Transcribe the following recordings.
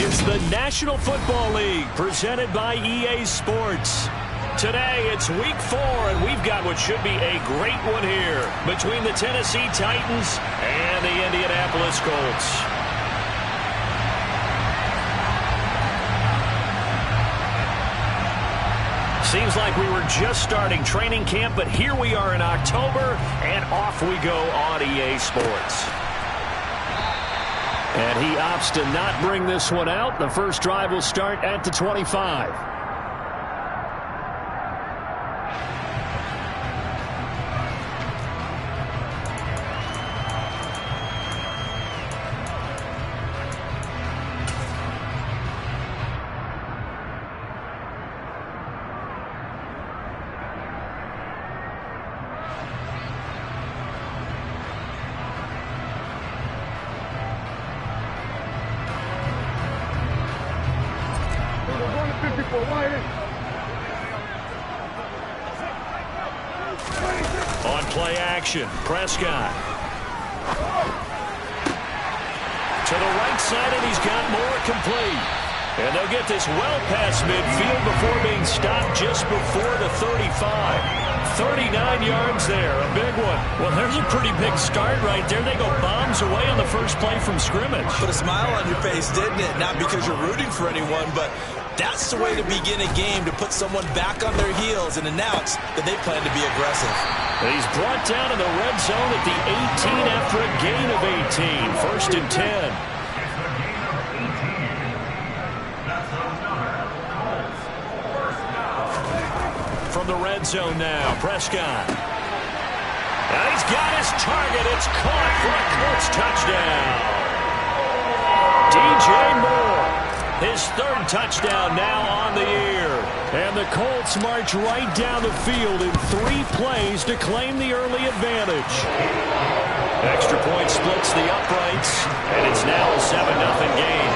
is the National Football League, presented by EA Sports. Today, it's Week 4, and we've got what should be a great one here between the Tennessee Titans and the Indianapolis Colts. Seems like we were just starting training camp, but here we are in October, and off we go on EA Sports. And he opts to not bring this one out. The first drive will start at the 25. On play action, Prescott. To the right side, and he's got more complete. And they'll get this well past midfield before being stopped just before the 35. 39 yards there, a big one. Well, there's a pretty big start right there. They go bombs away on the first play from scrimmage. Put a smile on your face, didn't it? Not because you're rooting for anyone, but that's the way to begin a game, to put someone back on their heels and announce that they plan to be aggressive. He's brought down in the red zone at the 18 after a gain of 18. First and 10. From the red zone now, Prescott. And he's got his target. It's caught for a Colts touchdown. DJ Moore, his third touchdown now on the year. And the Colts march right down the field in 3 plays to claim the early advantage. Extra point splits the uprights, and it's now a 7-0 game.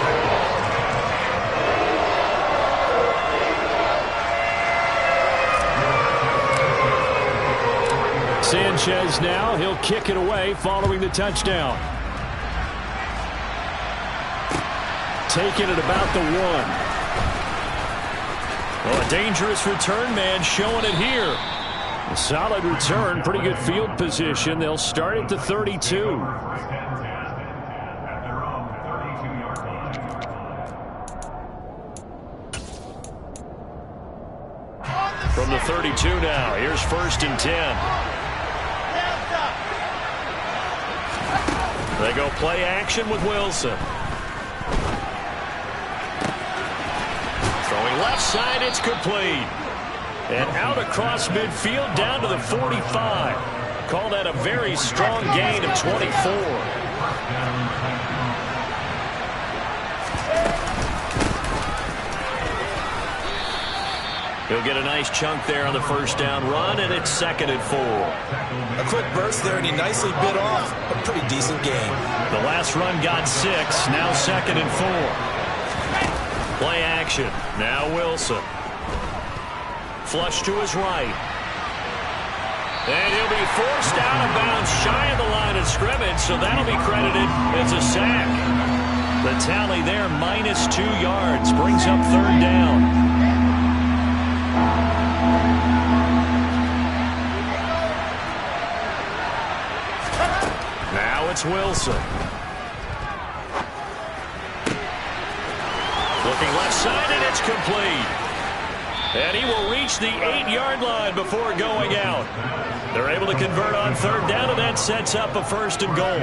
Sanchez now, he'll kick it away following the touchdown. Taking it about the 1. Well, a dangerous return man showing it here. A solid return, pretty good field position. They'll start at the 32. From the 32 now, here's first and 10. They go play action with Wilson. Throwing left side, it's complete. And out across midfield down to the 45. Call that a very strong gain of 24. He'll get a nice chunk there on the first down run, and it's 2nd and 4. A quick burst there, and he nicely bit off a pretty decent game. The last run got 6, now 2nd and 4. Play action, now Wilson. Flush to his right. And he'll be forced out of bounds shy of the line of scrimmage, so that'll be credited as a sack. The tally there, -2 yards, brings up 3rd down. Now it's Wilson. Looking left side, and it's complete. And he will reach the 8-yard line before going out. They're able to convert on 3rd down, and that sets up a 1st and goal.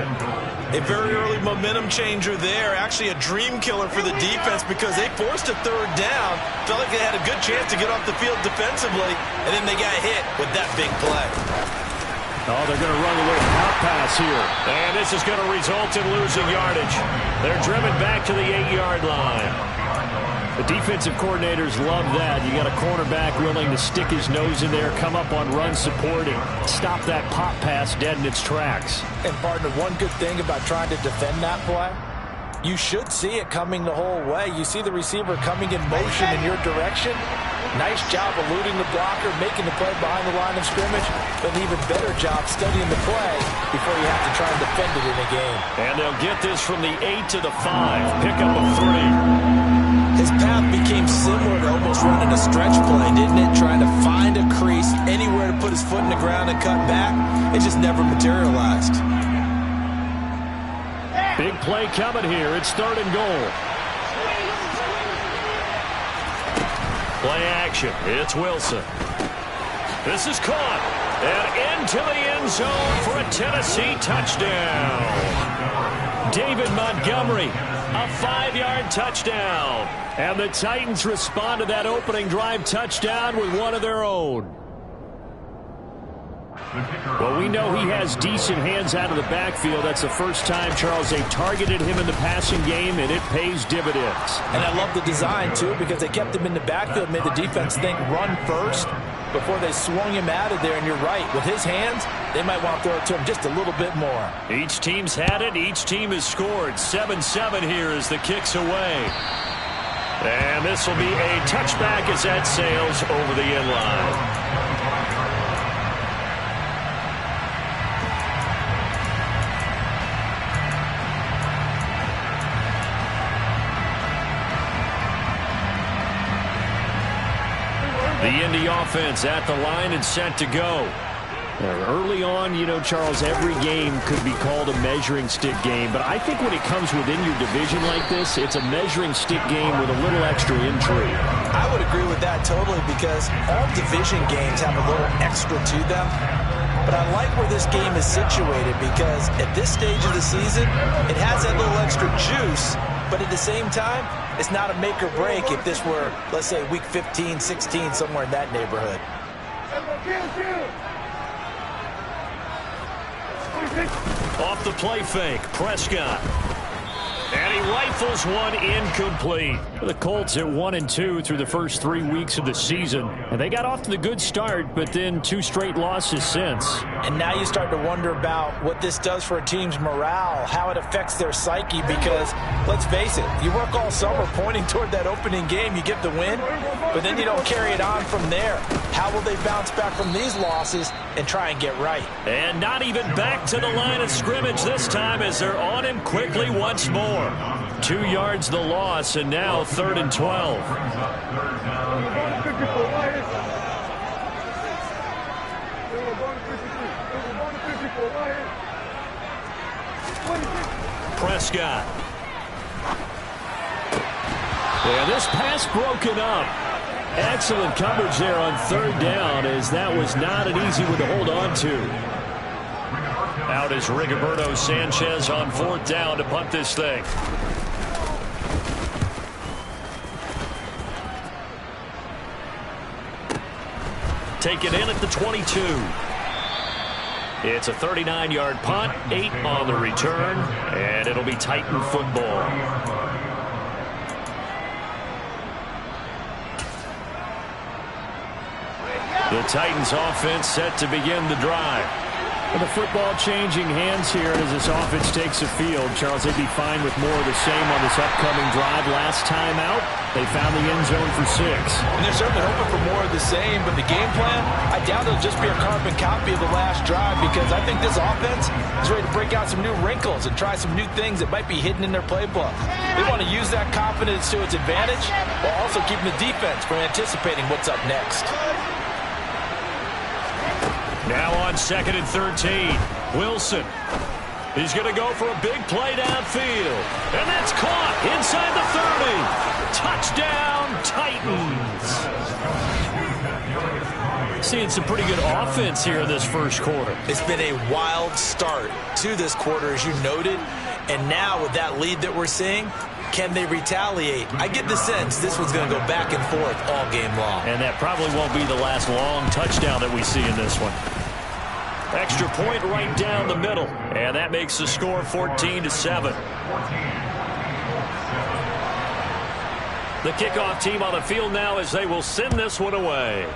A very early momentum changer there. Actually a dream killer for the defense because they forced a 3rd down. Felt like they had a good chance to get off the field defensively, and then they got hit with that big play. Oh, they're going to run a little pop pass here. And this is going to result in losing yardage. They're driven back to the 8-yard line. The defensive coordinators love that. You got a cornerback willing to stick his nose in there, come up on run support, and stop that pop pass dead in its tracks. And, partner, one good thing about trying to defend that play, you should see it coming the whole way. You see the receiver coming in motion in your direction. Nice job eluding the blocker, making the play behind the line of scrimmage, but an even better job studying the play before you have to try and defend it in a game. And they'll get this from the 8 to the 5. Pickup of 3. His path became similar to almost running a stretch play, didn't it? Trying to find a crease, anywhere to put his foot in the ground and cut back. It just never materialized. Big play coming here. It's 3rd and goal. Play action. It's Wilson. This is caught. And into the end zone for a Tennessee touchdown. David Montgomery, a 5-yard touchdown. And the Titans respond to that opening drive touchdown with one of their own. Well, we know he has decent hands out of the backfield. That's the first time, Charles, they've targeted him in the passing game, and it pays dividends. And I love the design, too, because they kept him in the backfield, made the defense think run first before they swung him out of there. And you're right, with his hands, they might want to throw it to him just a little bit more. Each team's had it. Each team has scored. 7-7 here as the kick's away. And this will be a touchback as that sails over the end line. The Indy offense at the line and set to go. Early on, you know, Charles, every game could be called a measuring stick game. But I think when it comes within your division like this, it's a measuring stick game with a little extra intrigue. I would agree with that totally because all division games have a little extra to them. But I like where this game is situated because at this stage of the season, it has that little extra juice. But at the same time, it's not a make or break if this were, let's say, week 15, 16, somewhere in that neighborhood. Off the play fake, Prescott. And he rifles one incomplete. The Colts at 1-2 through the first 3 weeks of the season. And they got off to the good start, but then 2 straight losses since. And now you start to wonder about what this does for a team's morale, how it affects their psyche, because let's face it, you work all summer pointing toward that opening game, you get the win, but then you don't carry it on from there. How will they bounce back from these losses and try and get right? And not even back to the line of scrimmage this time as they're on him quickly once more. 2 yards the loss, and now 3rd and 12. Prescott. Yeah, this pass broken up. Excellent coverage there on 3rd down, as that was not an easy one to hold on to. Out is Rigoberto Sanchez on 4th down to punt this thing. Taken in at the 22. It's a 39-yard punt, 8 on the return, and it'll be Titan football. The Titans offense set to begin the drive. And the football changing hands here as this offense takes the field. Charles, they'd be fine with more of the same on this upcoming drive. Last time out, they found the end zone for 6. And they're certainly hoping for more of the same, but the game plan, I doubt it'll just be a carbon copy of the last drive because I think this offense is ready to break out some new wrinkles and try some new things that might be hidden in their playbook. They want to use that confidence to its advantage while also keeping the defense from anticipating what's up next. Now on 2nd and 13. Wilson. He's going to go for a big play downfield. And that's caught inside the 30. Touchdown, Titans. Seeing some pretty good offense here in this first quarter. It's been a wild start to this quarter, as you noted. And now with that lead that we're seeing, can they retaliate? I get the sense this one's going to go back and forth all game long. And that probably won't be the last long touchdown that we see in this one. Extra point right down the middle. And that makes the score 14-7. The kickoff team on the field now as they will send this one away.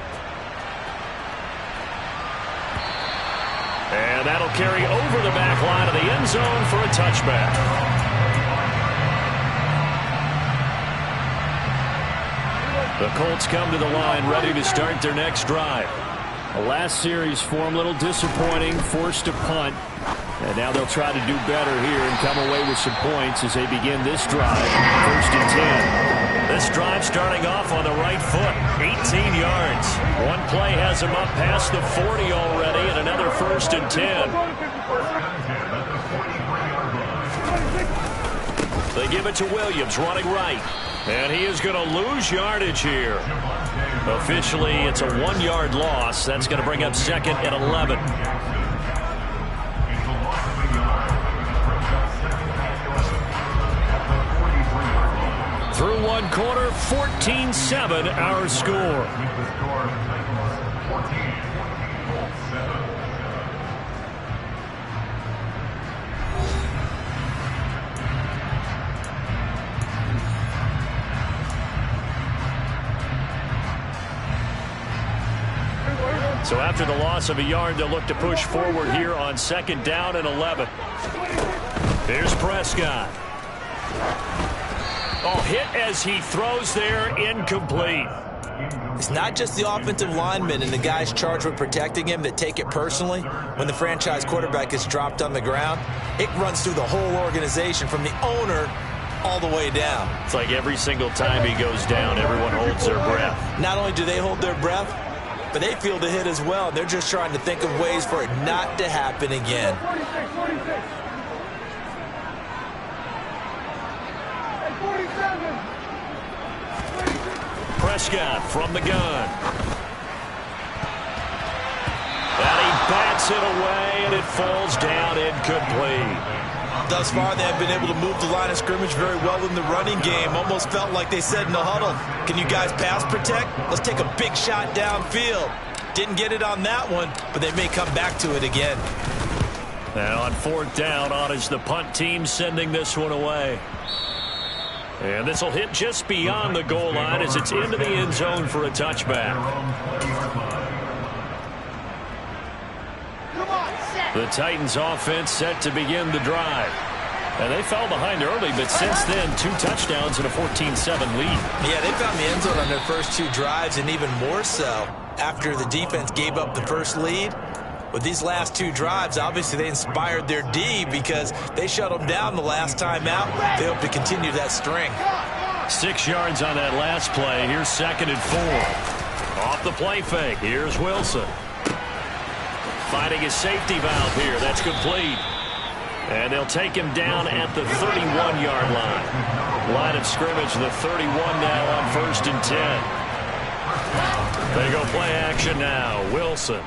And that'll carry over the back line of the end zone for a touchback. The Colts come to the line ready to start their next drive. The last series for them, a little disappointing, forced to punt. And now they'll try to do better here and come away with some points as they begin this drive. 1st and 10. This drive starting off on the right foot. 18 yards. One play has them up past the 40 already, and another 1st and 10. They give it to Williams, running right. And he is going to lose yardage here. Officially, it's a 1-yard loss. That's going to bring up 2nd and 11. Through one quarter, 14-7 our score. So after the loss of a yard, they'll look to push forward here on 2nd down and 11. Here's Prescott. Oh, hit as he throws there, incomplete. It's not just the offensive linemen and the guys charged with protecting him that take it personally. When the franchise quarterback is dropped on the ground, it runs through the whole organization from the owner all the way down. It's like every single time he goes down, everyone holds their breath. Not only do they hold their breath, but they feel the hit as well. They're just trying to think of ways for it not to happen again. Prescott from the gun. And he bats it away, and it falls down incomplete. Thus far, they have been able to move the line of scrimmage very well in the running game. Almost felt like they said in the huddle, can you guys pass protect? Let's take a big shot downfield. Didn't get it on that one, but they may come back to it again. And on 4th down, on is the punt team sending this one away. And this will hit just beyond the goal line as it's into the end zone for a touchback. The Titans offense set to begin the drive. And they fell behind early, but since then, 2 touchdowns and a 14-7 lead. Yeah, they found the end zone on their first 2 drives, and even more so after the defense gave up the first lead. With these last 2 drives, obviously they inspired their D because they shut them down the last time out. They hope to continue that string. 6 yards on that last play. Here's 2nd and 4. Off the play fake. Here's Wilson. Finding his safety valve here. That's complete. And they'll take him down at the 31-yard line. Line of scrimmage, the 31 now on 1st and 10. They go play action now. Wilson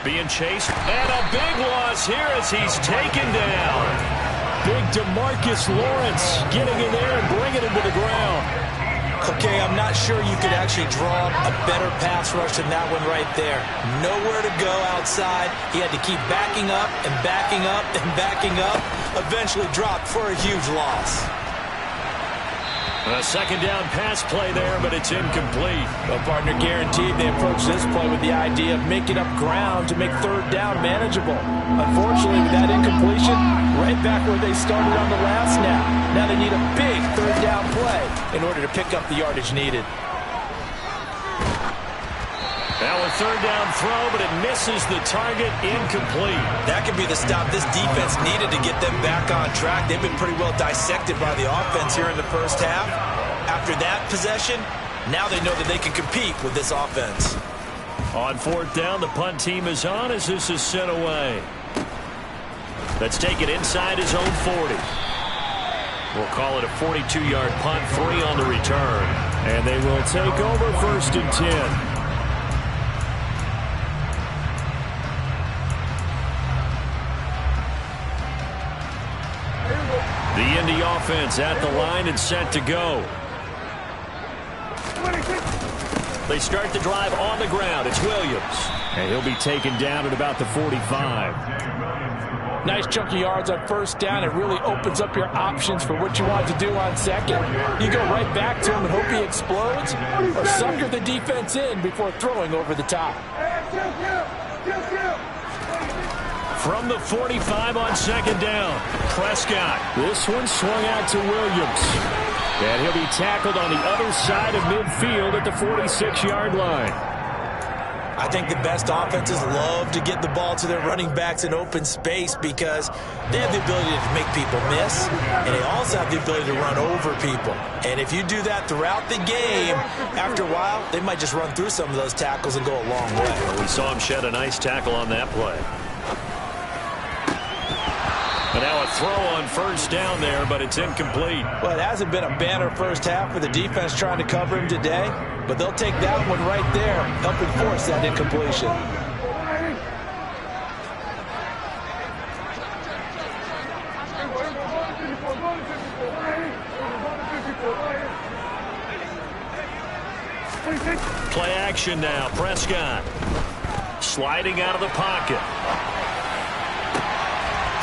being chased. And a big loss here as he's taken down. Big DeMarcus Lawrence getting in there and bringing him to the ground. Okay, I'm not sure you could actually draw a better pass rush than that one right there. Nowhere to go outside. He had to keep backing up and backing up and backing up. Eventually dropped for a huge loss. A 2nd down pass play there, but it's incomplete. Well, partner, guaranteed they approach this play with the idea of making up ground to make 3rd down manageable. Unfortunately, with that incompletion, right back where they started on the last snap. Now they need a big 3rd down play in order to pick up the yardage needed. Now a 3rd down throw, but it misses the target, incomplete. That could be the stop this defense needed to get them back on track. They've been pretty well dissected by the offense here in the first half. After that possession, now they know that they can compete with this offense. On 4th down, the punt team is on as this is sent away. Let's take it inside his own 40. We'll call it a 42-yard punt, 3 on the return. And they will take over 1st and 10. The Indy offense at the line and set to go. They start the drive on the ground. It's Williams. And he'll be taken down at about the 45. Nice chunk of yards on 1st down. It really opens up your options for what you want to do on 2nd. You go right back to him and hope he explodes, or sucker the defense in before throwing over the top. From the 45 on 2nd down, Prescott. This one swung out to Williams. And he'll be tackled on the other side of midfield at the 46-yard line. I think the best offenses love to get the ball to their running backs in open space because they have the ability to make people miss, and they also have the ability to run over people. And if you do that throughout the game, after a while, they might just run through some of those tackles and go a long way. We saw him shed a nice tackle on that play. And now a throw on first down there, but it's incomplete. Well, it hasn't been a banner first half for the defense trying to cover him today, but they'll take that one right there, helping force that incompletion. Play action now. Prescott sliding out of the pocket.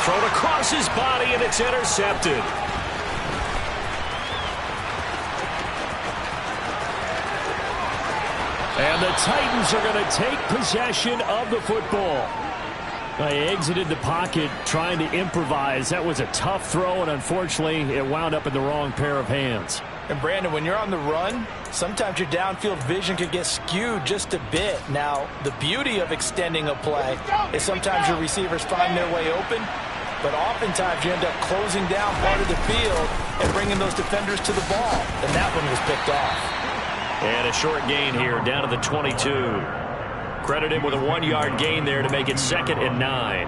Thrown across his body, and it's intercepted. And the Titans are going to take possession of the football. They exited the pocket trying to improvise. That was a tough throw, and unfortunately, it wound up in the wrong pair of hands. And Brandon, when you're on the run, sometimes your downfield vision can get skewed just a bit. Now, the beauty of extending a play is sometimes your receivers find their way open, but oftentimes you end up closing down part of the field and bringing those defenders to the ball. And that one was picked off. And a short gain here, down to the 22. Credited with a 1-yard gain there to make it 2nd and 9.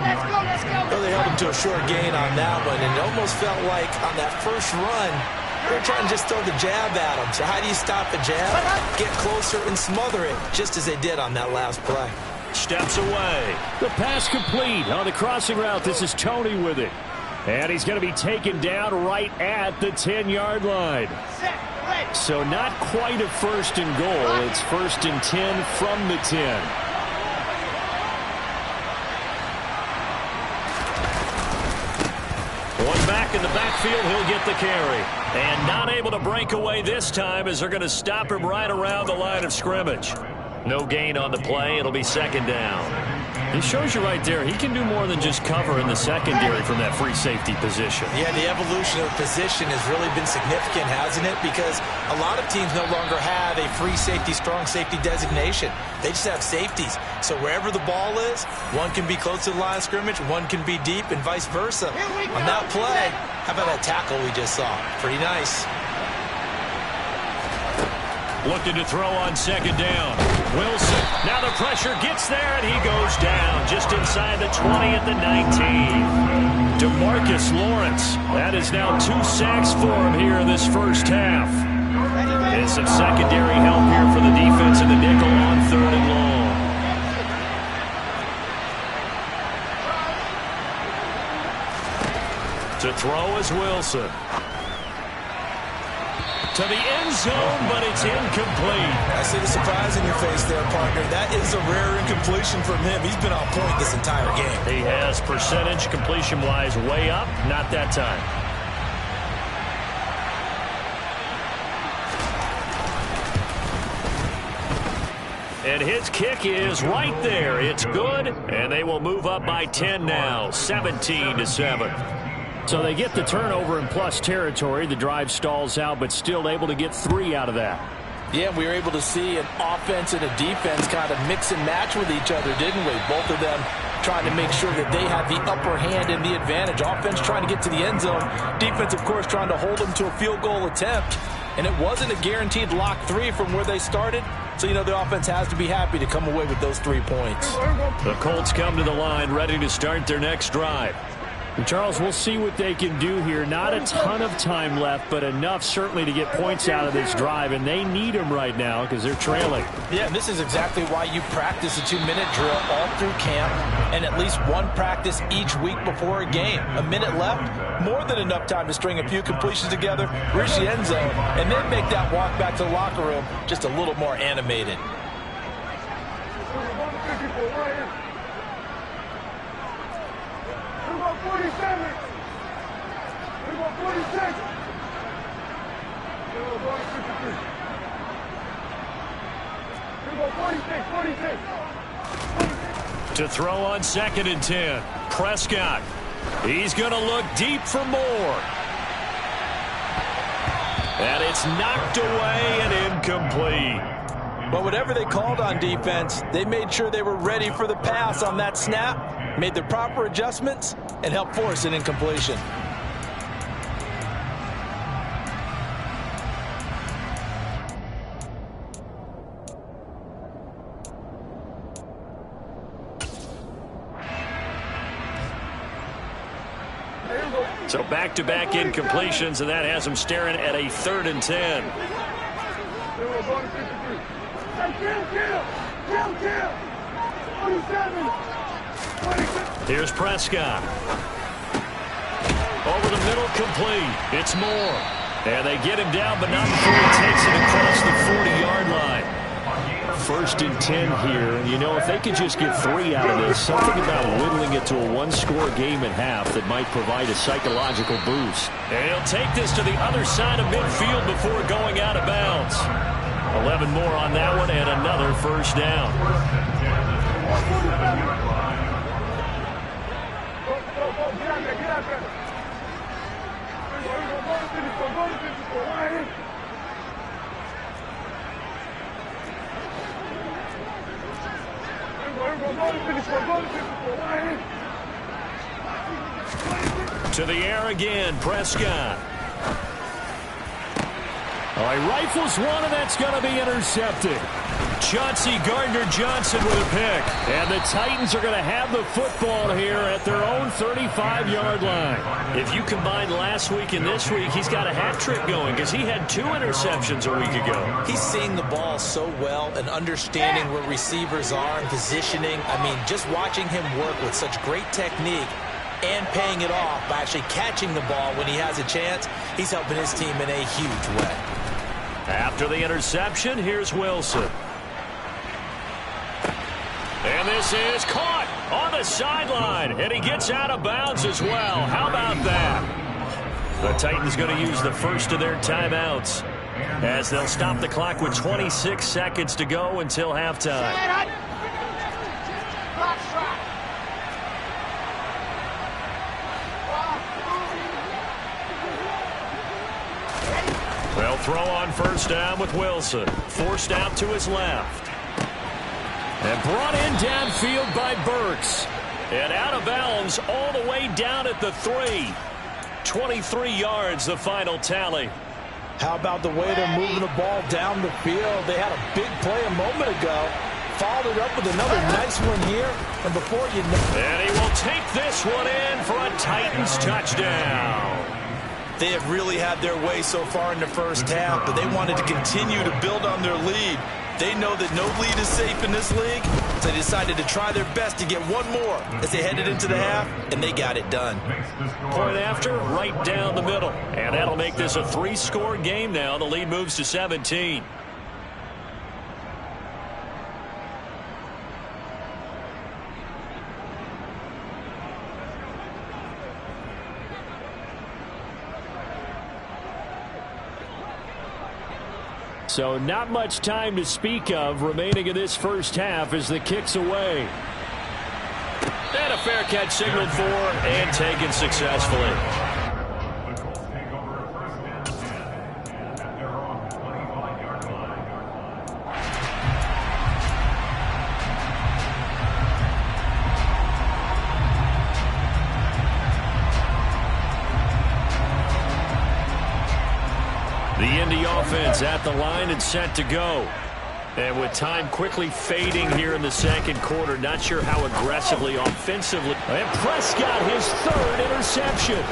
Let's go. Well, they held him to a short gain on that one, and it almost felt like on that first run, they were trying to just throw the jab at him. So how do you stop a jab? Get closer and smother it, just as they did on that last play. Steps away. The pass complete on the crossing route. This is Tony with it. And he's going to be taken down right at the 10-yard line. So not quite a 1st and goal. It's 1st and 10 from the 10. One back in the backfield, he'll get the carry. And not able to break away this time as they're going to stop him right around the line of scrimmage. No gain on the play. It'll be 2nd down. It shows you right there, he can do more than just cover in the secondary from that free safety position. Yeah, the evolution of position has really been significant, hasn't it? Because a lot of teams no longer have a free safety, strong safety designation. They just have safeties. So wherever the ball is, one can be close to the line of scrimmage, one can be deep, and vice versa. On that play, how about that tackle we just saw? Pretty nice. Looking to throw on 2nd down. Wilson. Now the pressure gets there, and he goes down just inside the 20 at the 19. DeMarcus Lawrence. That is now 2 sacks for him here in this first half. And some secondary help here for the defense in the nickel on 3rd and long. To throw is Wilson. To the end zone, but it's incomplete. I see the surprise in your face there, partner. That is a rare incompletion from him. He's been on point this entire game. He has percentage completion-wise way up. Not that time. And his kick is right there. It's good, and they will move up by 10 now, 17-7. So they get the turnover in plus territory. The drive stalls out, but still able to get 3 out of that. Yeah, we were able to see an offense and a defense kind of mix and match with each other, didn't we? Both of them trying to make sure that they had the upper hand and the advantage. Offense trying to get to the end zone. Defense, of course, trying to hold them to a field goal attempt. And it wasn't a guaranteed lock 3 from where they started. So, you know, the offense has to be happy to come away with those 3 points. The Colts come to the line ready to start their next drive. And Charles, we'll see what they can do here. Not a ton of time left, but enough certainly to get points out of this drive, and they need them right now because they're trailing. Yeah, and this is exactly why you practice a 2-minute drill all through camp and at least one practice each week before a game. A minute left, more than enough time to string a few completions together, reach the end zone, and then make that walk back to the locker room just a little more animated. To throw on 2nd and 10. Prescott. He's going to look deep for more. And it's knocked away and incomplete. But whatever they called on defense, they made sure they were ready for the pass on that snap, made the proper adjustments, and helped force an incompletion. So back-to-back incompletions, and that has them staring at a 3rd and 10. Here's Prescott. Over the middle, complete. It's Moore. And they get him down, but not before he takes it across the 40-yard line. 1st and 10 here. And, you know, if they could just get 3 out of this, something about whittling it to a 1-score game at half that might provide a psychological boost. And he'll take this to the other side of midfield before going out of bounds. 11 more on that one and another first down. To the air again, Prescott. All right, rifles one, and that's going to be intercepted. Chauncey Gardner-Johnson with a pick. And the Titans are going to have the football here at their own 35-yard line. If you combine last week and this week, he's got a hat trick going because he had 2 interceptions a week ago. He's seeing the ball so well and understanding where receivers are and positioning. I mean, just watching him work with such great technique and paying it off by actually catching the ball when he has a chance, he's helping his team in a huge way. After the interception, here's Wilson. And this is caught on the sideline, and he gets out of bounds as well. How about that? The Titans going to use the first of their timeouts as they'll stop the clock with 26 seconds to go until halftime. They'll throw on first down with Wilson. Forced out to his left. And brought in downfield by Burks. And out of bounds all the way down at the 3. 23 yards, the final tally. How about the way they're moving the ball down the field? They had a big play a moment ago. Followed it up with another nice one here. And before you know... And he will take this one in for a Titans touchdown. They have really had their way so far in the first half, but they wanted to continue to build on their lead. They know that no lead is safe in this league, so they decided to try their best to get one more as they headed into the half, and they got it done. Point after, right down the middle. And that'll make this a 3-score game now. The lead moves to 17. So not much time to speak of remaining in this first half as the kick's away. And a fair catch signaled for and taken successfully. The Indy offense at the line and set to go. And with time quickly fading here in the second quarter, not sure how aggressively offensively. And Prescott, his 3rd interception.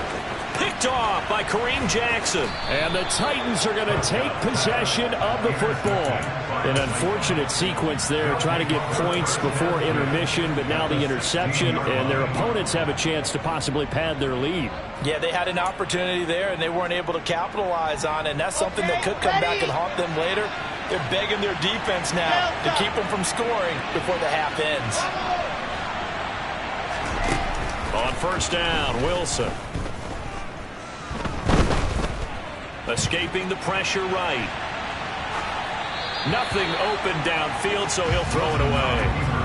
Picked off by Kareem Jackson. And the Titans are going to take possession of the football. An unfortunate sequence there, trying to get points before intermission, but now the interception, and their opponents have a chance to possibly pad their lead. Yeah, they had an opportunity there, and they weren't able to capitalize on it, and that's something that could come back and haunt them later. They're begging their defense now to keep them from scoring before the half ends. On first down, Wilson. Escaping the pressure right. Nothing open downfield, so he'll throw it away.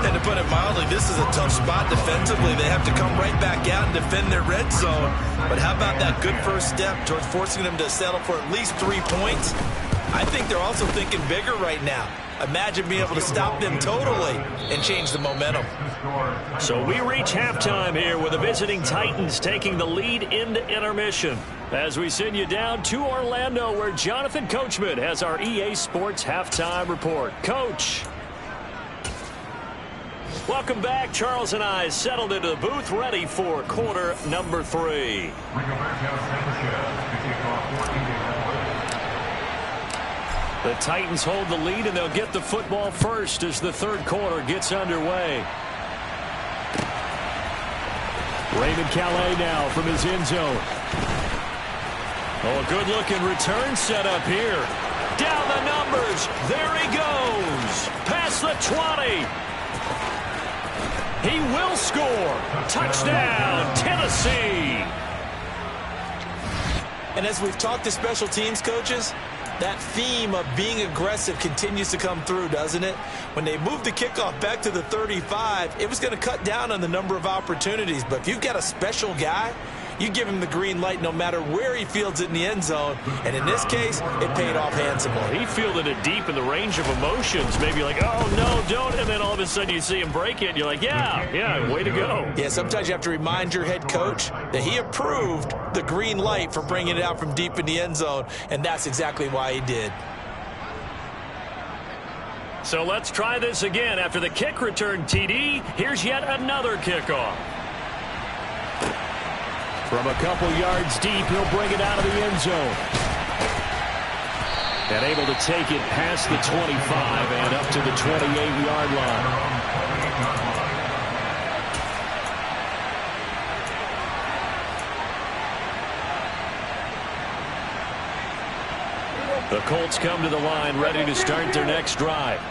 And to put it mildly, this is a tough spot defensively. They have to come right back out and defend their red zone. But how about that good first step towards forcing them to settle for at least 3 points? I think they're also thinking bigger right now. Imagine being able to stop them totally and change the momentum. So we reach halftime here with the visiting Titans taking the lead into intermission. As we send you down to Orlando, where Jonathan Coachman has our EA Sports halftime report. Coach. Welcome back. Charles and I settled into the booth, ready for quarter number 3. The Titans hold the lead, and they'll get the football first as the third quarter gets underway. Raymond Calais now from his end zone. Oh, a good-looking return set up here. Down the numbers. There he goes. Past the 20. He will score. Touchdown, Tennessee. And as we've talked to special teams coaches, that theme of being aggressive continues to come through, doesn't it? When they moved the kickoff back to the 35, it was going to cut down on the number of opportunities. But if you've got a special guy, you give him the green light no matter where he fields it in the end zone. And in this case, it paid off handsomely. He fielded it deep in the range of emotions. Maybe like, oh, no, don't. And then all of a sudden you see him break it. And you're like, yeah, way to go. Yeah, sometimes you have to remind your head coach that he approved the green light for bringing it out from deep in the end zone. And that's exactly why he did. So let's try this again. After the kick return TD, here's yet another kickoff. From a couple yards deep, he'll bring it out of the end zone. And able to take it past the 25 and up to the 28-yard line. The Colts come to the line ready to start their next drive.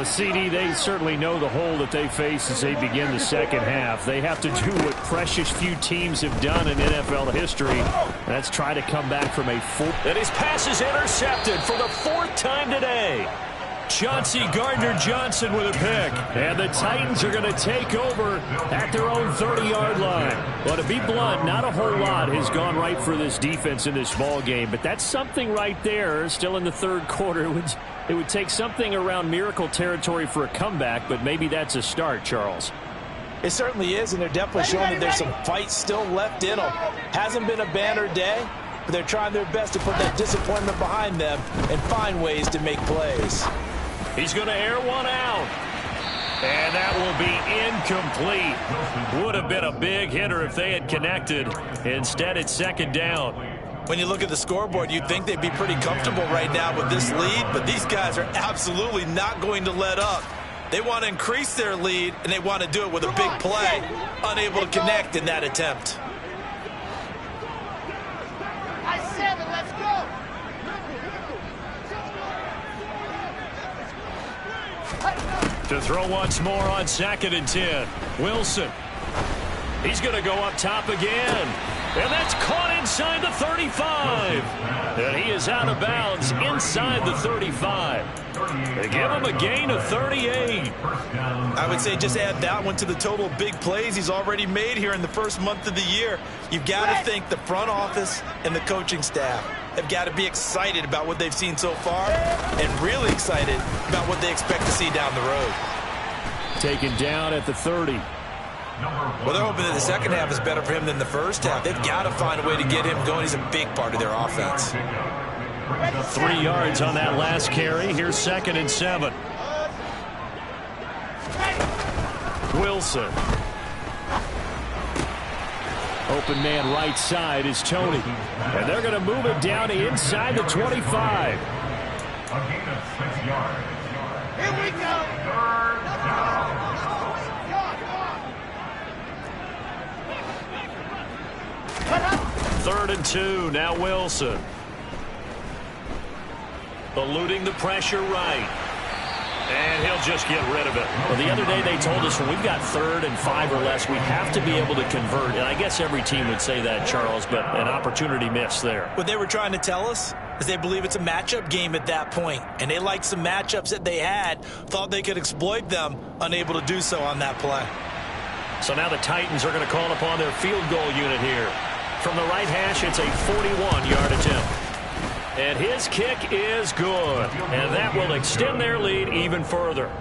CD, they certainly know the hole that they face as they begin the second half. They have to do what precious few teams have done in NFL history. That's try to come back from a full. And his pass is intercepted for the 4th time today. Chauncey Gardner-Johnson with a pick. And the Titans are going to take over at their own 30-yard line. Well, to be blunt, not a whole lot has gone right for this defense in this ball game, but that's something right there. Still in the third quarter. It would take something around miracle territory for a comeback, but maybe that's a start, Charles. It certainly is, and they're definitely showing that there's some fight still left in them. Hasn't been a banner day, but they're trying their best to put that disappointment behind them and find ways to make plays. He's going to air one out. And that will be incomplete. Would have been a big hitter if they had connected. Instead, it's second down. When you look at the scoreboard, you'd think they'd be pretty comfortable right now with this lead, but these guys are absolutely not going to let up. They want to increase their lead, and they want to do it with a big play. Unable to connect in that attempt. Let's go. To throw once more on 2nd and 10. Wilson. He's going to go up top again. And that's caught inside the 35. And he is out of bounds inside the 35. They give him a gain of 38. I would say just add that one to the total big plays he's already made here in the first month of the year. You've got to think the front office and the coaching staff have got to be excited about what they've seen so far and really excited about what they expect to see down the road. Taken down at the 30. Well, they're hoping that the second half is better for him than the first half. They've got to find a way to get him going. He's a big part of their offense. 3 yards on that last carry. Here's 2nd and 7. Wilson. Open man right side is Tony. And they're going to move it down to inside the 25. Here we go. 3rd and 2. Now Wilson. Eluding the pressure right. And he'll just get rid of it. Well, the other day they told us when we've got 3rd and 5 or less, we have to be able to convert. And I guess every team would say that, Charles, but an opportunity missed there. What they were trying to tell us, As they believe it's a matchup game at that point, and they like some matchups that they had, thought they could exploit them, unable to do so on that play. So now the Titans are going to call upon their field goal unit here. From the right hash, it's a 41-yard attempt. And his kick is good. And that will extend their lead even further.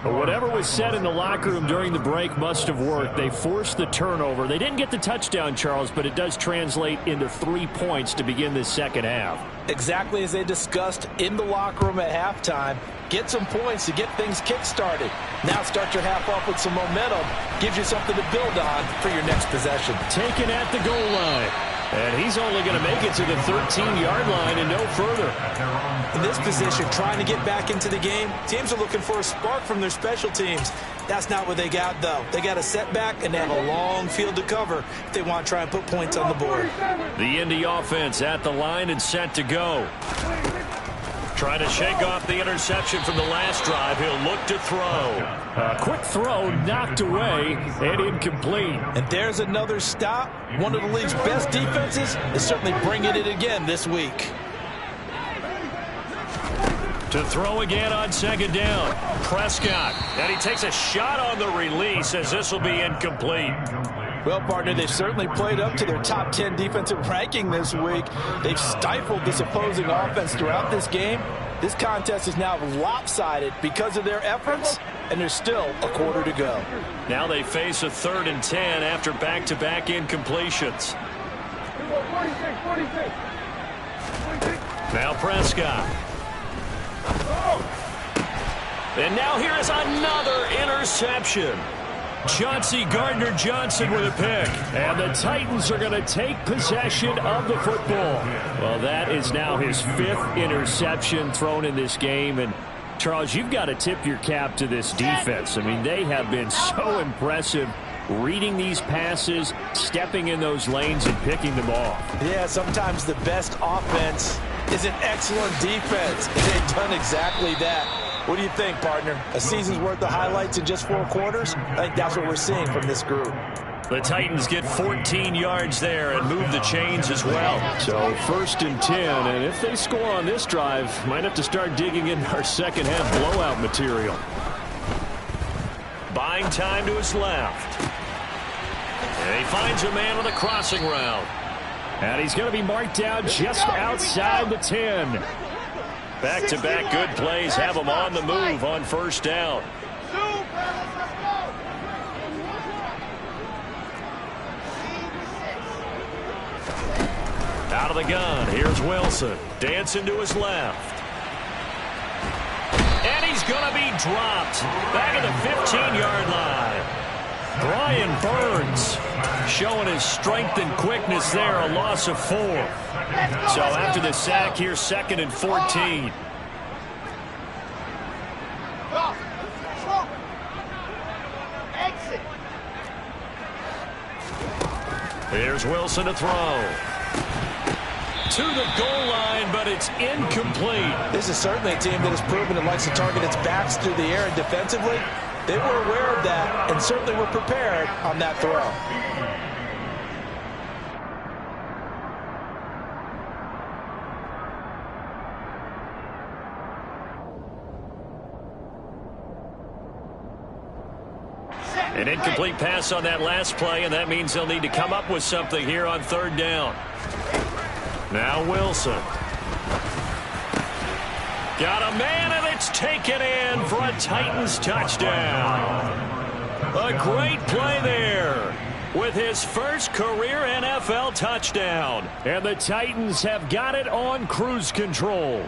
But whatever was said in the locker room during the break must have worked. They forced the turnover. They didn't get the touchdown, Charles, but it does translate into 3 points to begin this second half. Exactly as they discussed in the locker room at halftime. Get some points to get things kick-started. Now start your half off with some momentum. Gives you something to build on for your next possession. Taken at the goal line. And he's only going to make it to the 13-yard line and no further. In this position, trying to get back into the game, teams are looking for a spark from their special teams. That's not what they got, though. They got a setback, and they have a long field to cover if they want to try and put points on the board. The Indy offense at the line and set to go. Trying to shake off the interception from the last drive. He'll look to throw. A quick throw knocked away and incomplete. And there's another stop. One of the league's best defenses is certainly bringing it again this week. To throw again on second down. Prescott. And he takes a shot on the release as this will be incomplete. Well, partner, they've certainly played up to their top 10 defensive ranking this week. They've stifled this opposing offense throughout this game. This contest is now lopsided because of their efforts, and there's still a quarter to go. Now they face a 3rd and 10 after back-to-back incompletions. Now Prescott. And now here is another interception. Chauncey Gardner-Johnson with a pick. And the Titans are going to take possession of the football. Well, that is now his 5th interception thrown in this game. And, Charles, you've got to tip your cap to this defense. I mean, they have been so impressive reading these passes, stepping in those lanes, and picking them off. Yeah, sometimes the best offense is an excellent defense. And they've done exactly that. What do you think, partner? A season's worth of highlights in just 4 quarters? I think that's what we're seeing from this group. The Titans get 14 yards there and move the chains as well. So 1st and 10, and if they score on this drive, might have to start digging in our second half blowout material. Buying time to his left. And he finds a man on the crossing route. And he's going to be marked down just outside the 10. Back-to-back good plays have him on the move on 1st down. Out of the gun, here's Wilson. Dancing to his left. And he's going to be dropped. Back at the 15-yard line. Brian Burns showing his strength and quickness there, a loss of 4. So after the sack, here's 2nd and 14. Here's Wilson to throw. To the goal line, but it's incomplete. This is certainly a team that has proven it likes to target its backs through the air and defensively. They were aware of that and certainly were prepared on that throw. An incomplete pass on that last play, and that means they'll need to come up with something here on 3rd down. Now Wilson. Got a man, and it's taken in for a Titans touchdown. A great play there with his first career NFL touchdown. And the Titans have got it on cruise control.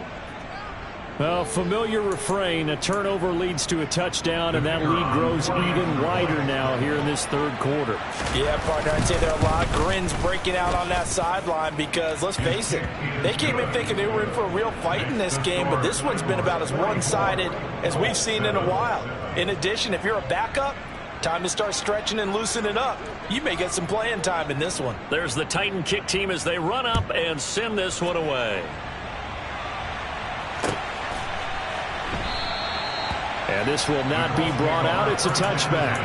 Well, familiar refrain, a turnover leads to a touchdown, and that lead grows even wider now here in this 3rd quarter. Yeah, partner, I'd say there are a lot of grins breaking out on that sideline because, let's face it, they came in thinking they were in for a real fight in this game, but this one's been about as one-sided as we've seen in a while. In addition, if you're a backup, time to start stretching and loosening up. You may get some playing time in this one. There's the Titan kick team as they run up and send this one away. And this will not be brought out. It's a touchback.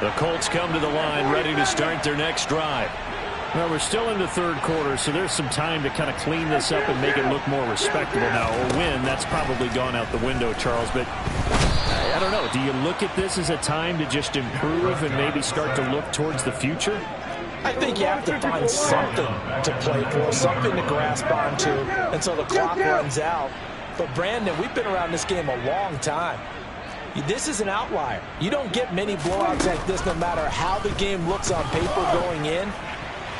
The Colts come to the line ready to start their next drive. Well, we're still in the third quarter, so there's some time to kind of clean this up and make it look more respectable now. Or win, that's probably gone out the window, Charles. But I don't know. Do you look at this as a time to just improve and maybe start to look towards the future? I think you have to find something to play for, something to grasp onto until the clock runs out. But, Brandon, we've been around this game a long time. This is an outlier. You don't get many blowouts like this no matter how the game looks on paper going in.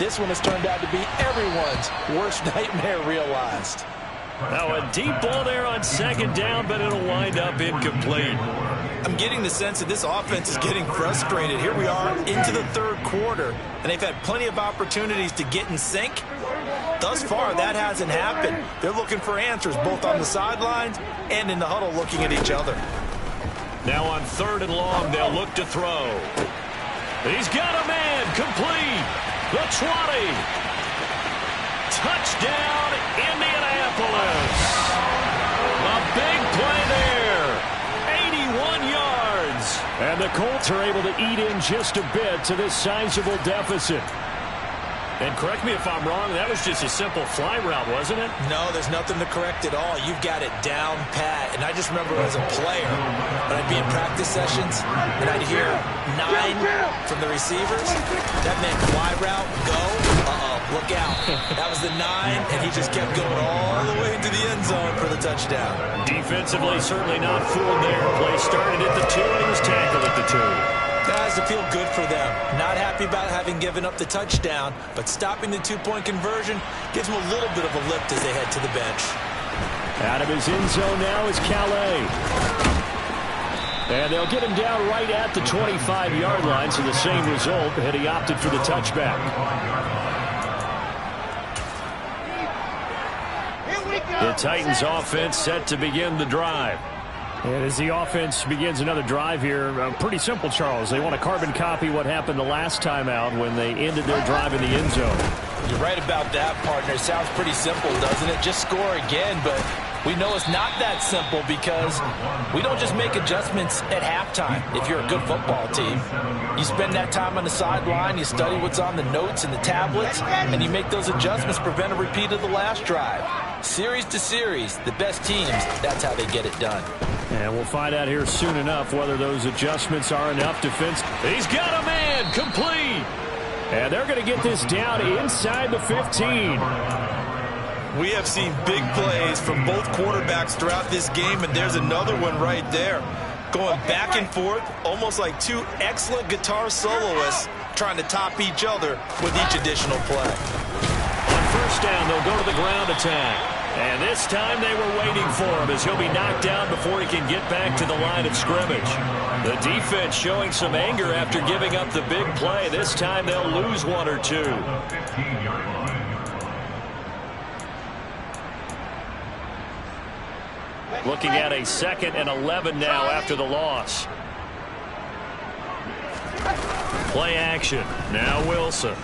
This one has turned out to be everyone's worst nightmare realized. Now a deep ball there on second down, but it'll wind up incomplete. I'm getting the sense that this offense is getting frustrated. Here we are into the third quarter, and they've had plenty of opportunities to get in sync. Thus far, that hasn't happened. They're looking for answers both on the sidelines and in the huddle looking at each other. Now on third and long, they'll look to throw. He's got a man, complete. The 20. Touchdown, Indianapolis. A big play there. 81 yards. And the Colts are able to eat in just a bit to this sizable deficit. And correct me if I'm wrong, that was just a simple fly route, wasn't it? No, there's nothing to correct at all. You've got it down pat. And I just remember as a player, when I'd be in practice sessions, and I'd hear 9 from the receivers, that meant fly route, go, look out. That was the 9, and he just kept going all the way into the end zone for the touchdown. Defensively, certainly not fooled there. Play started at the 2, and he was tackled at the 2. Guys, to feel good for them. Not happy about having given up the touchdown, but stopping the 2-point conversion gives them a little bit of a lift as they head to the bench. Out of his end zone now is Calais. And they'll get him down right at the 25-yard line, so the same result, had he opted for the touchback. The Titans offense set to begin the drive. And as the offense begins another drive here, pretty simple, Charles. They want to carbon copy what happened the last time out when they ended their drive in the end zone. You're right about that, partner. It sounds pretty simple, doesn't it? Just score again, but we know it's not that simple because we don't just make adjustments at halftime if you're a good football team. You spend that time on the sideline, you study what's on the notes and the tablets, and you make those adjustments, prevent a repeat of the last drive. Series to series, the best teams, that's how they get it done. And we'll find out here soon enough whether those adjustments are enough defense. He's got a man, complete. And they're going to get this down inside the 15. We have seen big plays from both quarterbacks throughout this game, and there's another one right there. Going back and forth, almost like two excellent guitar soloists trying to top each other with each additional play. On first down, they'll go to the ground attack. And this time they were waiting for him as he'll be knocked down before he can get back to the line of scrimmage. The defense showing some anger after giving up the big play. This time they'll lose 1 or 2. Looking at a 2nd and 11 now after the loss. Play action. Now Wilson.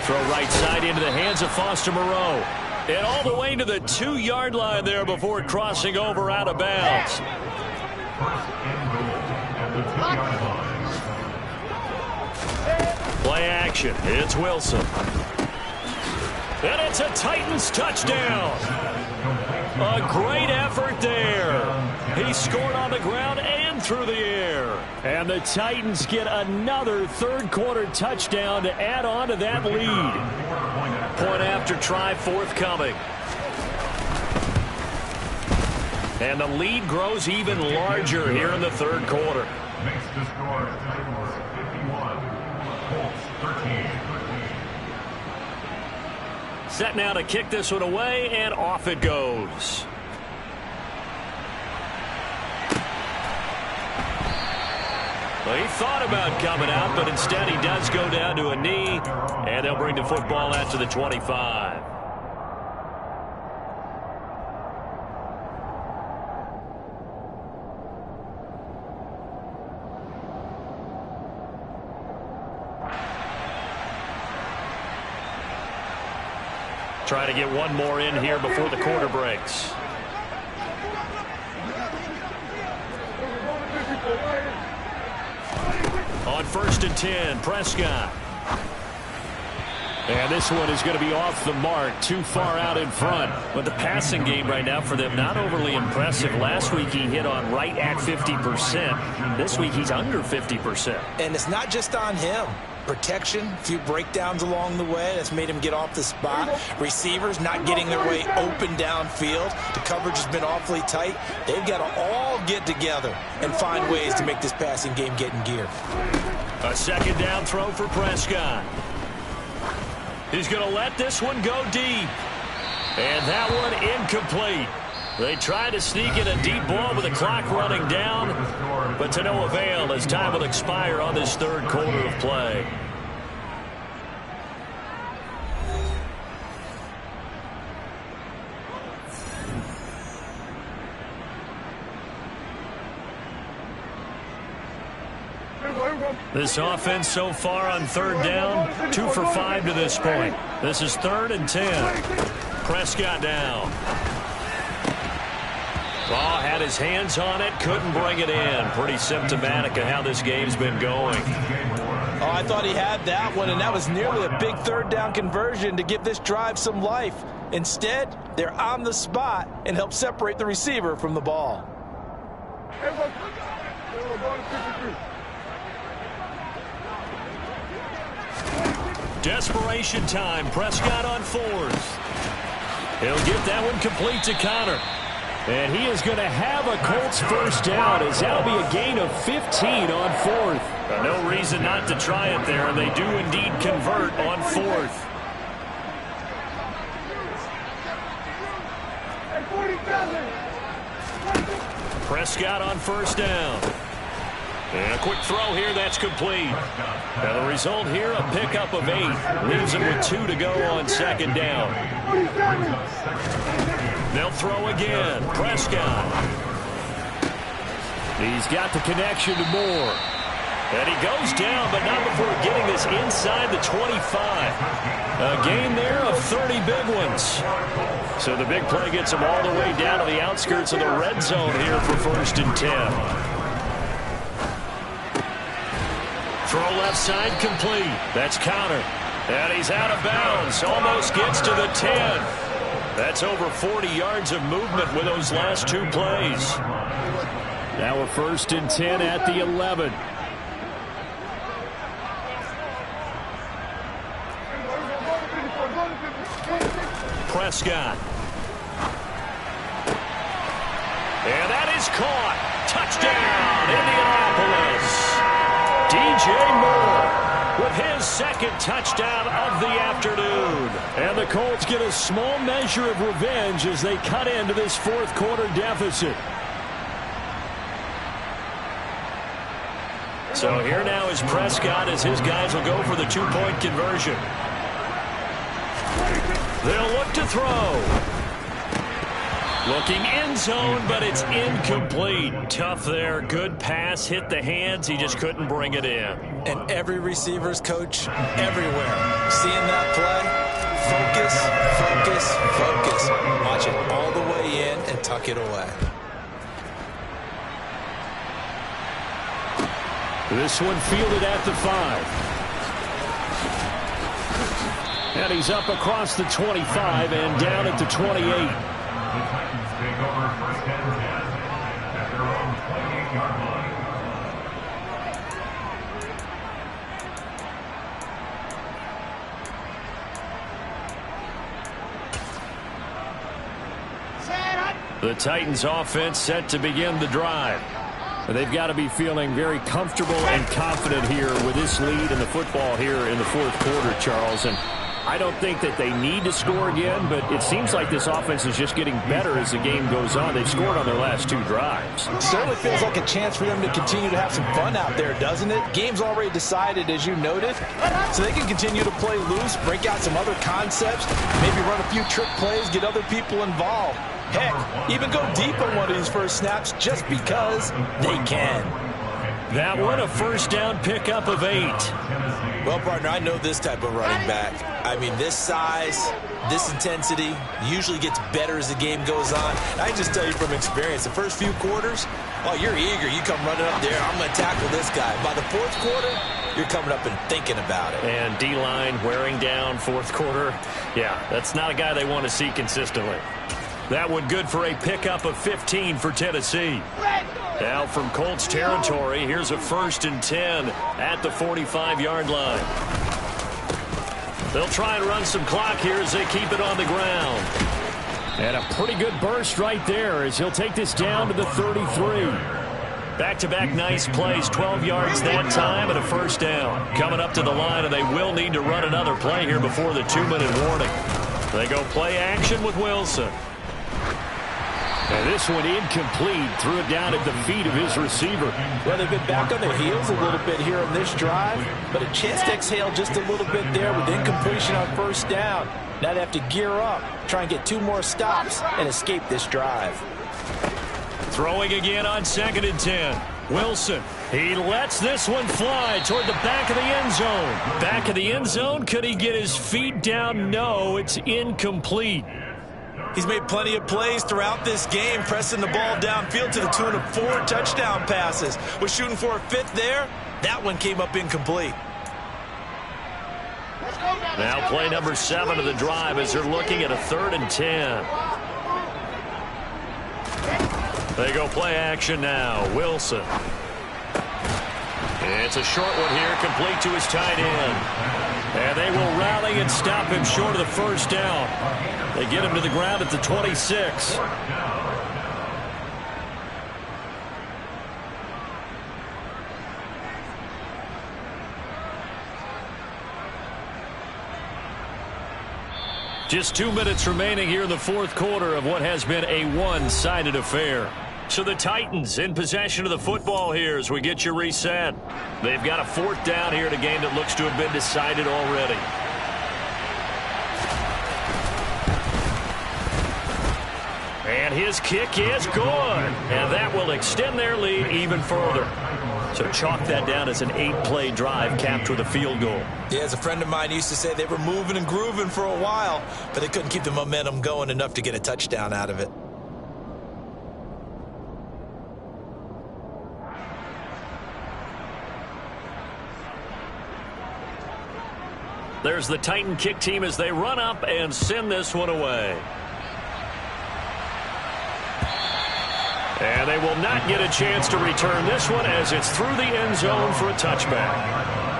Throw right side into the hands of Foster Moreau. And all the way to the 2-yard line there before crossing over out of bounds. Play action. It's Wilson. And it's a Titans touchdown. A great effort there. He scored on the ground and through the air. And the Titans get another third-quarter touchdown to add on to that lead. Point after try forthcoming. And the lead grows even larger here in the third quarter. Makes the score Titans 51, Colts 13. Set now to kick this one away, and off it goes. Well, he thought about coming out, but instead he does go down to a knee, and they'll bring the football out to the 25. Try to get one more in here before the quarter breaks. On 1st and 10, Prescott. And this one is going to be off the mark, too far out in front. But the passing game right now for them, not overly impressive. Last week he hit on right at 50%. This week he's under 50%. And it's not just on him. Protection, a few breakdowns along the way. That's made him get off the spot. Receivers not getting their way open downfield. The coverage has been awfully tight. They've got to all get together and find ways to make this passing game get in gear. A 2nd down throw for Prescott. He's going to let this one go deep. And that one incomplete. They try to sneak in a deep ball with the clock running down, but to no avail as time will expire on this 3rd quarter of play. This offense so far on 3rd down, 2 for 5 to this point. This is 3rd and 10. Prescott down. Ball had his hands on it, couldn't bring it in. Pretty symptomatic of how this game's been going. Oh, I thought he had that one, and that was nearly a big 3rd down conversion to give this drive some life. Instead, they're on the spot and help separate the receiver from the ball. Desperation time. Prescott on 4th. He'll get that one complete to Connor. And he is going to have a Colts 1st down, as that'll be a gain of 15 on 4th. No reason not to try it there, and they do indeed convert on 4th. Prescott on 1st down. And a quick throw here, that's complete. Now the result here, a pickup of 8. Leaves him with 2 to go on 2nd down. They'll throw again. Prescott. He's got the connection to Moore. And he goes down, but not before getting this inside the 25. A gain there of 30 big ones. So the big play gets him all the way down to the outskirts of the red zone here for 1st and 10. Throw left side complete. That's Connor. And he's out of bounds. Almost gets to the 10. That's over 40 yards of movement with those last 2 plays. Now a 1st and 10 at the 11. Prescott. And that is caught. Touchdown, Indianapolis. DJ Moore with his 2nd touchdown of the afternoon. And the Colts get a small measure of revenge as they cut into this 4th quarter deficit. So here now is Prescott as his guys will go for the 2-point conversion. They'll look to throw. Looking end zone, but it's incomplete. Tough there. Good pass. Hit the hands. He just couldn't bring it in. And every receiver's coach everywhere. Seeing that play, focus, focus, focus. Watch it all the way in and tuck it away. This one fielded at the 5. And he's up across the 25 and down at the 28. The Titans take over 1st and 10 at their own 28-yard line. The Titans offense set to begin the drive. They've got to be feeling very comfortable and confident here with this lead in the football here in the 4th quarter, Charles. And I don't think that they need to score again, but it seems like this offense is just getting better as the game goes on. They've scored on their last 2 drives. It certainly feels like a chance for them to continue to have some fun out there, doesn't it? Game's already decided, as you noted, so they can continue to play loose, break out some other concepts, maybe run a few trick plays, get other people involved. Heck, even go deep on one of these first snaps just because they can. That one, a 1st down pickup of 8. Well, partner, I know this type of running back. I mean, this size, this intensity usually gets better as the game goes on. I can just tell you from experience, the first few quarters, Oh, you're eager. You come running up there. I'm going to tackle this guy. By the fourth quarter, you're coming up and thinking about it. And D-line wearing down fourth quarter. Yeah, that's not a guy they want to see consistently. That one good for a pickup of 15 for Tennessee. Now from Colts territory, here's a 1st and 10 at the 45-yard line. They'll try and run some clock here as they keep it on the ground. And a pretty good burst right there as he'll take this down to the 33. Back-to-back nice plays, 12 yards that time and a 1st down. Coming up to the line, and they will need to run another play here before the 2-minute warning. They go play action with Wilson. And this one incomplete. Threw it down at the feet of his receiver. Well, they've been back on their heels a little bit here on this drive, but a chance to exhale just a little bit there with incompletion on 1st down. Now they have to gear up, try and get 2 more stops, and escape this drive. Throwing again on 2nd and 10. Wilson. He lets this one fly toward the back of the end zone. Back of the end zone. Could he get his feet down? No, it's incomplete. He's made plenty of plays throughout this game, pressing the ball downfield to the tune of 4 touchdown passes. Was shooting for a 5th there. That one came up incomplete. Now play number 7 of the drive as they're looking at a 3rd and 10. They go play action now. Wilson. It's a short one here, complete to his tight end. And they will rally and stop him short of the 1st down. They get him to the ground at the 26. Just 2 minutes remaining here in the 4th quarter of what has been a one-sided affair. So the Titans in possession of the football here as we get you reset. They've got a 4th down here in a game that looks to have been decided already. And his kick is good. And that will extend their lead even further. So chalk that down as an 8-play drive capped with a field goal. Yeah, as a friend of mine used to say, they were moving and grooving for a while, but they couldn't keep the momentum going enough to get a touchdown out of it. There's the Titan kick team as they run up and send this one away. And they will not get a chance to return this one as it's through the end zone for a touchback.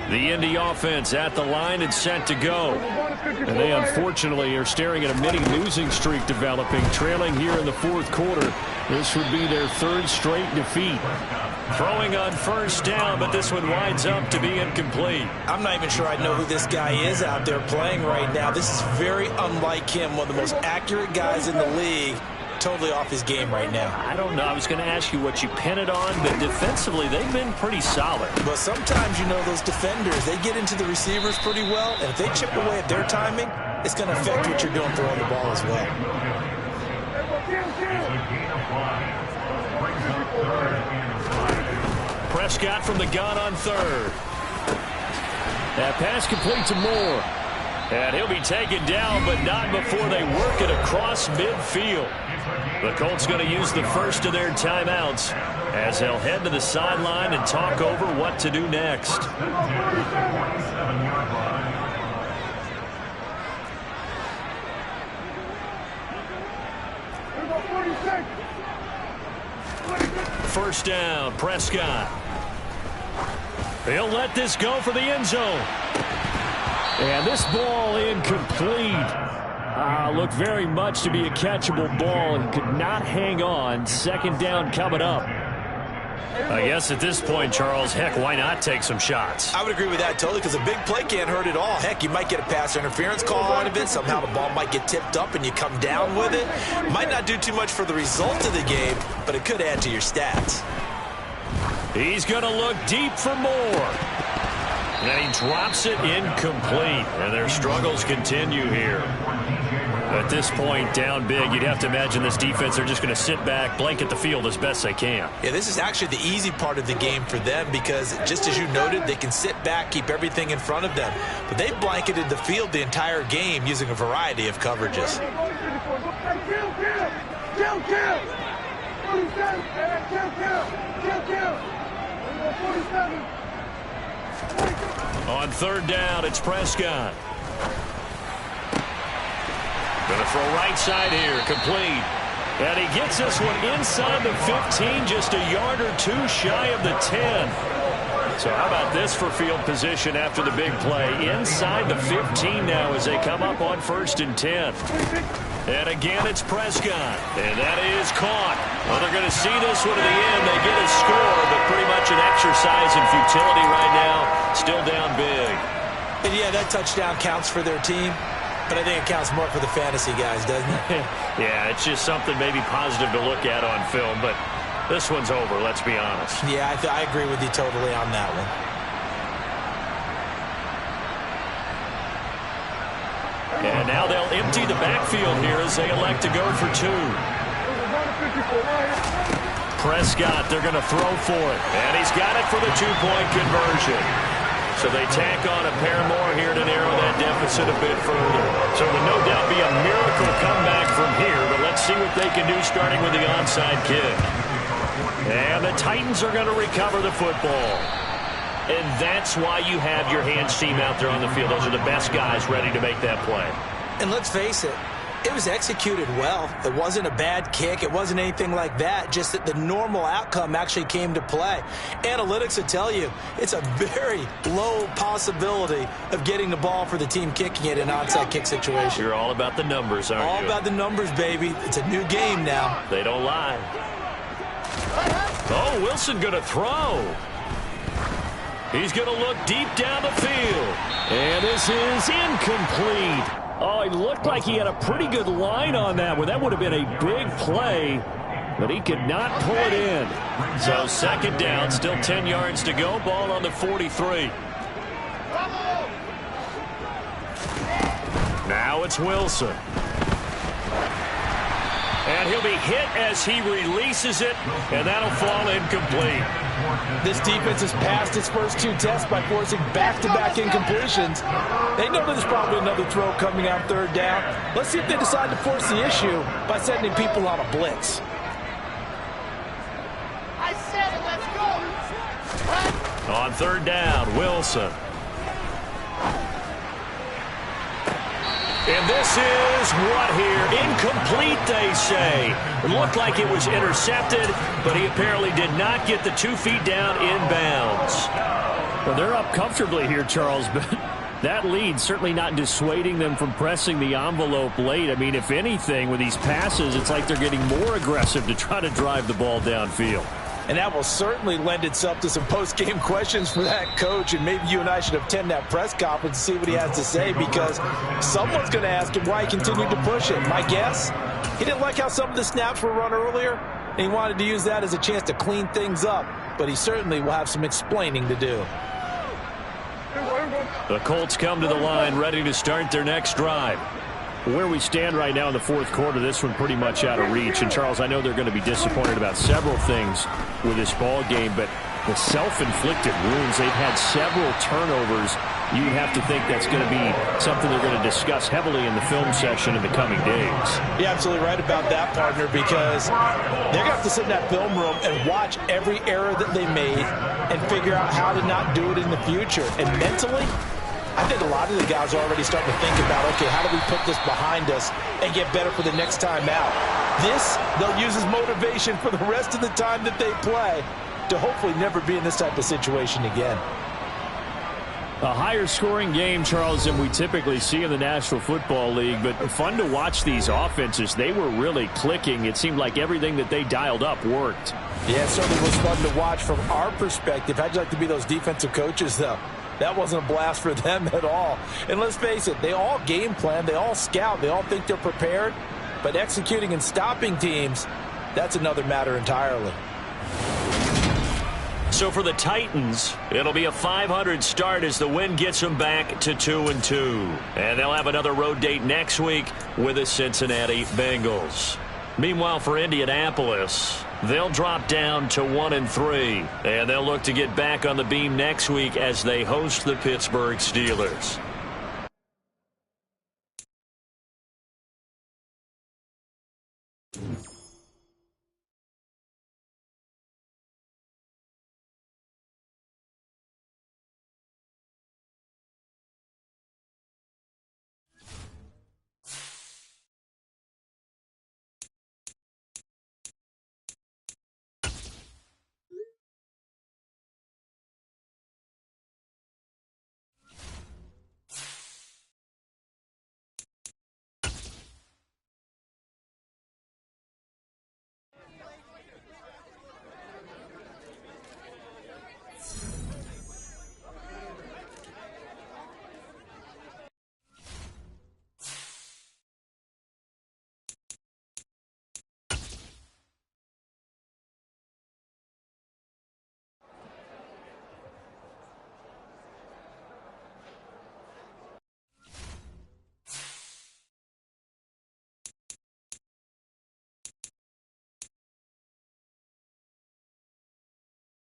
The Indy offense at the line and set to go. And they unfortunately are staring at a mini losing streak developing, trailing here in the 4th quarter. This would be their 3rd straight defeat. Throwing on 1st down, but this one winds up to be incomplete. I'm not even sure I know who this guy is out there playing right now. This is very unlike him, one of the most accurate guys in the league. Totally off his game right now. I don't know. I was going to ask you what you pin it on, but defensively they've been pretty solid. But sometimes, you know, those defenders, they get into the receivers pretty well, and if they chip away at their timing, it's going to affect what you're doing throwing the ball as well. Prescott from the gun on 3rd. That pass complete to Moore. And he'll be taken down, but not before they work it across midfield. The Colts going to use the first of their timeouts as they'll head to the sideline and talk over what to do next. First down, Prescott. He'll let this go for the end zone. And this ball incomplete. Looked very much to be a catchable ball and could not hang on. 2nd down coming up. I guess at this point, Charles, heck, why not take some shots? I would agree with that totally because a big play can't hurt at all. Heck, you might get a pass interference call out of it. Somehow the ball might get tipped up and you come down with it. Might not do too much for the result of the game, but it could add to your stats. He's going to look deep for more. And he drops it incomplete. And their struggles continue here. At this point, down big, you'd have to imagine this defense are just going to sit back, blanket the field as best they can. Yeah, this is actually the easy part of the game for them because, just as you noted, they can sit back, keep everything in front of them. But they blanketed the field the entire game using a variety of coverages. On third down, it's Prescott. Going to throw right side here, complete. And he gets this one inside the 15, just a yard or two shy of the 10. So how about this for field position after the big play? Inside the 15 now as they come up on 1st and 10. And again, it's Prescott. And that is caught. Well, they're going to see this one to the end. They get a score, but pretty much an exercise in futility right now. Still down big. And yeah, that touchdown counts for their team. But I think it counts more for the fantasy guys, doesn't it? Yeah, it's just something maybe positive to look at on film, but this one's over, let's be honest. Yeah, I agree with you totally on that one. And now they'll empty the backfield here as they elect to go for 2. Prescott, they're going to throw for it. And he's got it for the 2-point conversion. So they tack on a pair more here to narrow that deficit a bit further. So it would no doubt be a miracle comeback from here, but let's see what they can do starting with the onside kick. And the Titans are going to recover the football. And that's why you have your hands team out there on the field. Those are the best guys ready to make that play. And let's face it, it was executed well. It wasn't a bad kick. It wasn't anything like that. Just that the normal outcome actually came to play. Analytics will tell you it's a very low possibility of getting the ball for the team kicking it in an onside kick situation. You're all about the numbers, aren't you? All about the numbers, baby. It's a new game now. They don't lie. Oh, Wilson going to throw. He's going to look deep down the field. And this is incomplete. Oh, it looked like he had a pretty good line on that one. That would have been a big play, but he could not pull it in. So 2nd down, still 10 yards to go. Ball on the 43. Now it's Wilson. And he'll be hit as he releases it, and that'll fall incomplete. This defense has passed its first 2 tests by forcing back-to-back incompletions. They know there's probably another throw coming on 3rd down. Let's see if they decide to force the issue by sending people on a blitz. I said it, let's go. On 3rd down, Wilson. And this is what here? Incomplete, they say. It looked like it was intercepted, but he apparently did not get the 2 feet down inbounds. Well, they're up comfortably here, Charles, but that lead certainly not dissuading them from pressing the envelope late. I mean, if anything, with these passes, it's like they're getting more aggressive to try to drive the ball downfield. And that will certainly lend itself to some post-game questions for that coach. And maybe you and I should attend that press conference and see what he has to say, because someone's going to ask him why he continued to push it. My guess, he didn't like how some of the snaps were run earlier, and he wanted to use that as a chance to clean things up. But he certainly will have some explaining to do. The Colts come to the line ready to start their next drive. Where we stand right now in the 4th quarter, this one pretty much out of reach. And, Charles, I know they're going to be disappointed about several things with this ball game, but the self-inflicted wounds, they've had several turnovers. You have to think that's going to be something they're going to discuss heavily in the film session in the coming days. You're absolutely right about that, partner, because they're going to have to sit in that film room and watch every error that they made and figure out how to not do it in the future. And mentally, I think a lot of the guys are already starting to think about, okay, how do we put this behind us and get better for the next time out? This, they'll use as motivation for the rest of the time that they play to hopefully never be in this type of situation again. A higher scoring game, Charles, than we typically see in the National Football League, but fun to watch these offenses. They were really clicking. It seemed like everything that they dialed up worked. Yeah, it certainly was fun to watch from our perspective. How'd you like to be those defensive coaches, though? That wasn't a blast for them at all. And let's face it, they all game plan, they all scout, they all think they're prepared. But executing and stopping teams, that's another matter entirely. So for the Titans, it'll be a .500 start as the win gets them back to 2-2. And they'll have another road date next week with the Cincinnati Bengals. Meanwhile, for Indianapolis, they'll drop down to 1-3. And they'll look to get back on the beam next week as they host the Pittsburgh Steelers.